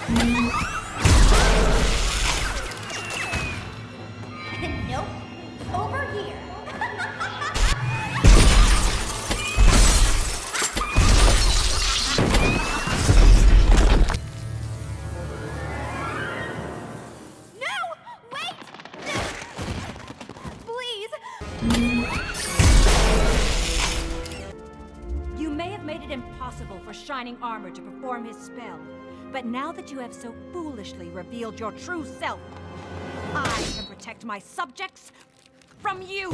Nope. Over here. No! Wait! Please! You may have made it impossible for Shining Armor to perform his spell, but now that you have so foolishly revealed your true self, I can protect my subjects from you!